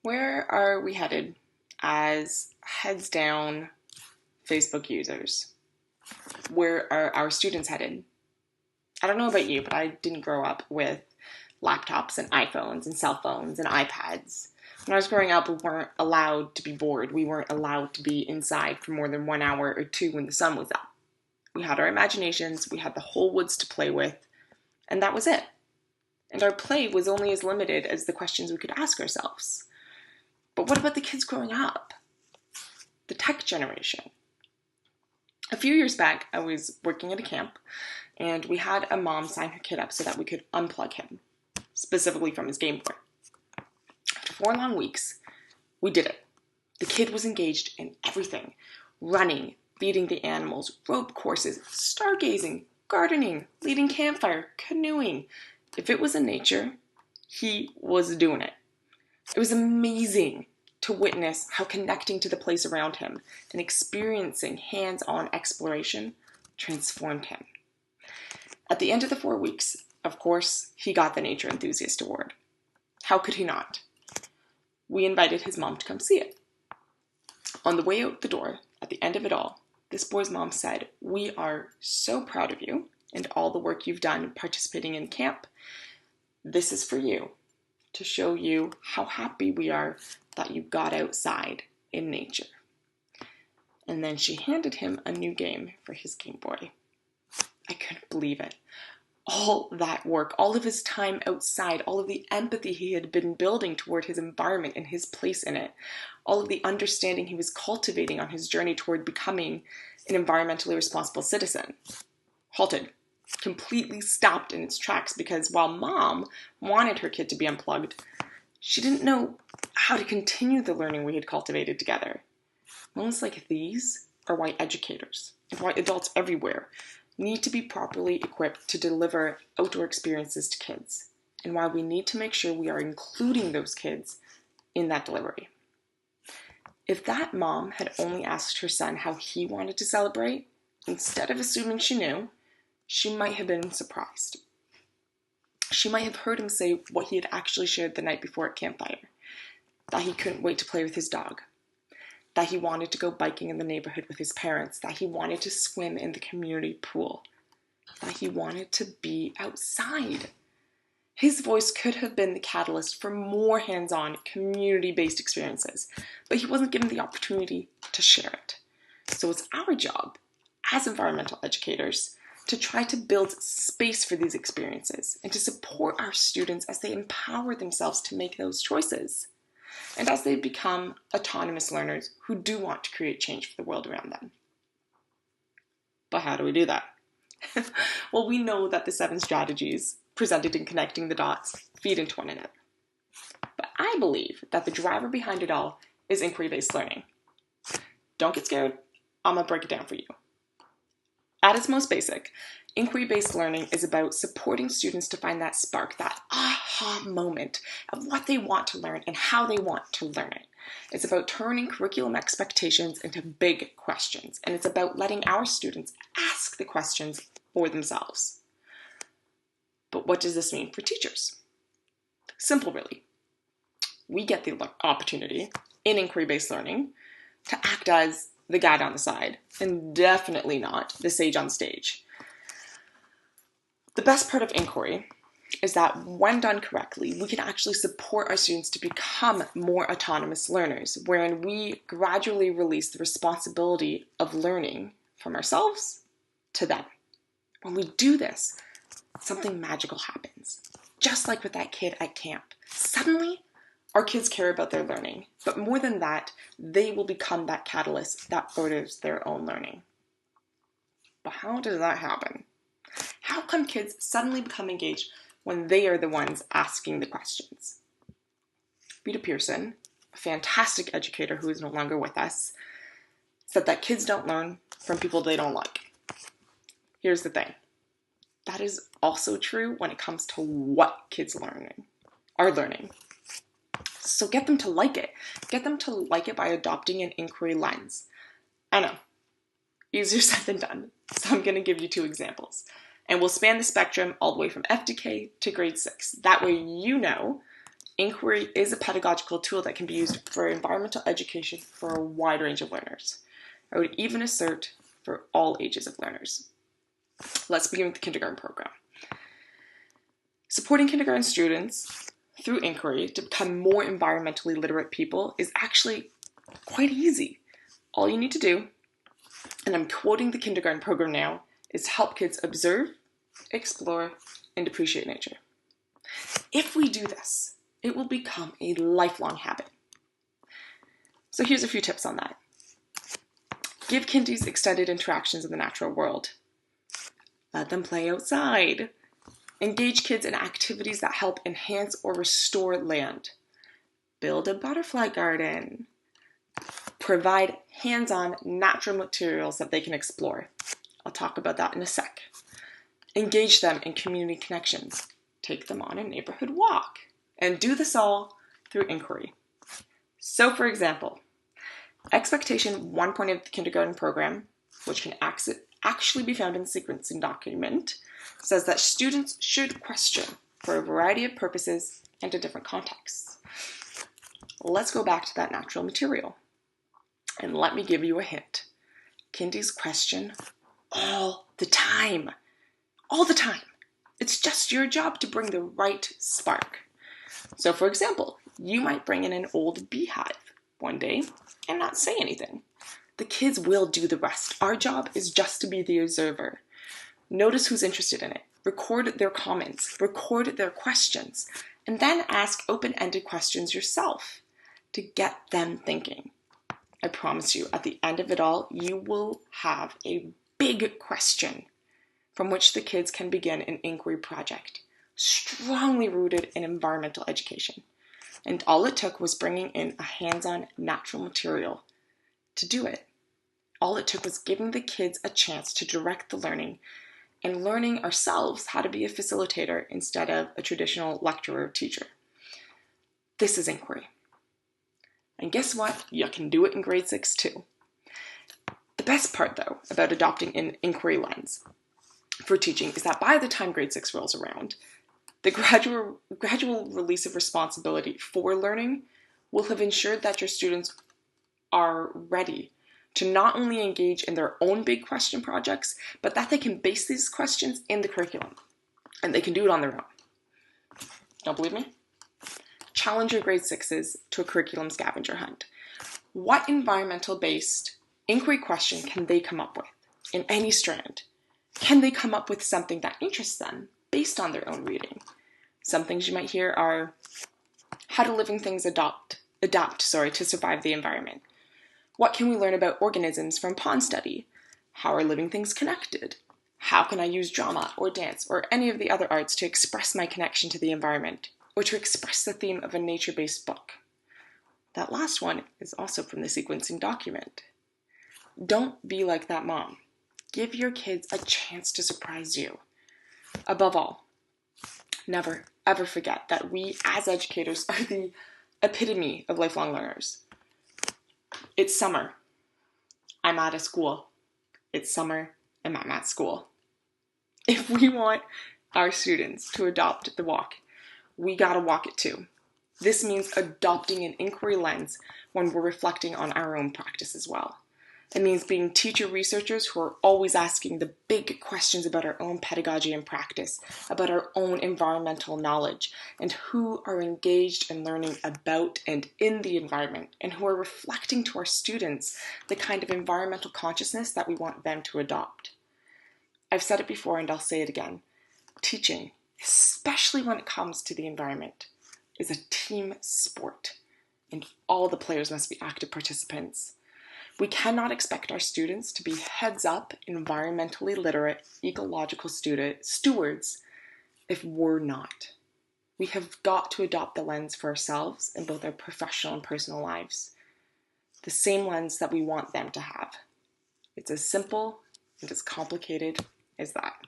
Where are we headed as heads down Facebook users? Where are our students headed? I don't know about you, but I didn't grow up with laptops and iPhones and cell phones and iPads. When I was growing up, we weren't allowed to be bored. We weren't allowed to be inside for more than 1 hour or two when the sun was up. We had our imaginations, we had the whole woods to play with, and that was it. And our play was only as limited as the questions we could ask ourselves. But what about the kids growing up? The tech generation. A few years back, I was working at a camp, and we had a mom sign her kid up so that we could unplug him, specifically from his Game Boy. After 4 long weeks, we did it. The kid was engaged in everything: running, feeding the animals, rope courses, stargazing, gardening, leading campfire, canoeing. If it was in nature, he was doing it. It was amazing to witness how connecting to the place around him and experiencing hands-on exploration transformed him. At the end of the 4 weeks, of course, he got the Nature Enthusiast Award. How could he not? We invited his mom to come see it. On the way out the door, at the end of it all, this boy's mom said, "We are so proud of you and all the work you've done participating in camp. This is for you, to show you how happy we are that you got outside in nature." And then she handed him a new game for his Game Boy. I couldn't believe it. All that work, all of his time outside, all of the empathy he had been building toward his environment and his place in it, all of the understanding he was cultivating on his journey toward becoming an environmentally responsible citizen, halted, completely stopped in its tracks, because while mom wanted her kid to be unplugged, she didn't know how to continue the learning we had cultivated together. Moments like these are why educators and why adults everywhere need to be properly equipped to deliver outdoor experiences to kids, and why we need to make sure we are including those kids in that delivery. If that mom had only asked her son how he wanted to celebrate, instead of assuming she knew, she might have been surprised. She might have heard him say what he had actually shared the night before at campfire: that he couldn't wait to play with his dog, that he wanted to go biking in the neighborhood with his parents, that he wanted to swim in the community pool, that he wanted to be outside. His voice could have been the catalyst for more hands-on, community-based experiences, but he wasn't given the opportunity to share it. So it's our job, as environmental educators, to try to build space for these experiences and to support our students as they empower themselves to make those choices, and as they become autonomous learners who do want to create change for the world around them. But how do we do that? Well, we know that the 7 strategies presented in Connecting the Dots feed into one another. But I believe that the driver behind it all is inquiry-based learning. Don't get scared. I'm going to break it down for you. At its most basic, inquiry-based learning is about supporting students to find that spark, that aha moment of what they want to learn and how they want to learn it. It's about turning curriculum expectations into big questions, and it's about letting our students ask the questions for themselves. But what does this mean for teachers? Simple, really. We get the opportunity in inquiry-based learning to act as the guide on the side, and definitely not the sage on stage. The best part of inquiry is that when done correctly, we can actually support our students to become more autonomous learners, wherein we gradually release the responsibility of learning from ourselves to them. When we do this, something magical happens. Just like with that kid at camp. Suddenly, our kids care about their learning, but more than that, they will become that catalyst that furthers their own learning. But how does that happen? How come kids suddenly become engaged when they are the ones asking the questions? Rita Pearson, a fantastic educator who is no longer with us, said that kids don't learn from people they don't like. Here's the thing. That is also true when it comes to what kids are learning. So get them to like it. Get them to like it by adopting an inquiry lens. I know, easier said than done. So I'm going to give you 2 examples. And we'll span the spectrum all the way from FDK to grade 6. That way you know inquiry is a pedagogical tool that can be used for environmental education for a wide range of learners. I would even assert for all ages of learners. Let's begin with the kindergarten program. Supporting kindergarten students through inquiry to become more environmentally literate people is actually quite easy. All you need to do, and I'm quoting the kindergarten program now, is help kids observe, explore, and appreciate nature. If we do this, it will become a lifelong habit. So here's a few tips on that. Give kindies extended interactions in the natural world. Let them play outside. Engage kids in activities that help enhance or restore land. Build a butterfly garden. Provide hands-on natural materials that they can explore. I'll talk about that in a sec. Engage them in community connections. Take them on a neighborhood walk. And do this all through inquiry. So, for example, Expectation 1 of the kindergarten program, which can actually be found in the sequencing document, says that students should question for a variety of purposes and in different contexts. Let's go back to that natural material. And let me give you a hint. Kindies question all the time. All the time. It's just your job to bring the right spark. So, for example, you might bring in an old beehive one day and not say anything. The kids will do the rest. Our job is just to be the observer. Notice who's interested in it. Record their comments. Record their questions. And then ask open-ended questions yourself to get them thinking. I promise you, at the end of it all, you will have a big question from which the kids can begin an inquiry project, strongly rooted in environmental education. And all it took was bringing in a hands-on natural material to do it. All it took was giving the kids a chance to direct the learning and learning ourselves how to be a facilitator instead of a traditional lecturer or teacher. This is inquiry. And guess what? You can do it in grade 6 too. The best part, though, about adopting an inquiry lens for teaching is that by the time grade 6 rolls around, the gradual release of responsibility for learning will have ensured that your students are ready to not only engage in their own big question projects, but that they can base these questions in the curriculum. And they can do it on their own. Don't believe me? Challenge your grade 6s to a curriculum scavenger hunt. What environmental-based inquiry question can they come up with in any strand? Can they come up with something that interests them based on their own reading? Some things you might hear are, how do living things adapt to survive the environment? What can we learn about organisms from pond study? How are living things connected? How can I use drama or dance or any of the other arts to express my connection to the environment or to express the theme of a nature-based book? That last one is also from the sequencing document. Don't be like that mom. Give your kids a chance to surprise you. Above all, never, ever forget that we as educators are the epitome of lifelong learners. It's summer. I'm at a school. It's summer. I'm at school. If we want our students to adopt the walk, we gotta walk it too. This means adopting an inquiry lens when we're reflecting on our own practice as well. It means being teacher researchers who are always asking the big questions about our own pedagogy and practice, about our own environmental knowledge, and who are engaged in learning about and in the environment, and who are reflecting to our students the kind of environmental consciousness that we want them to adopt. I've said it before and I'll say it again. Teaching, especially when it comes to the environment, is a team sport, and all the players must be active participants. We cannot expect our students to be heads-up, environmentally literate, ecological stewards if we're not. We have got to adopt the lens for ourselves in both our professional and personal lives. The same lens that we want them to have. It's as simple and as complicated as that.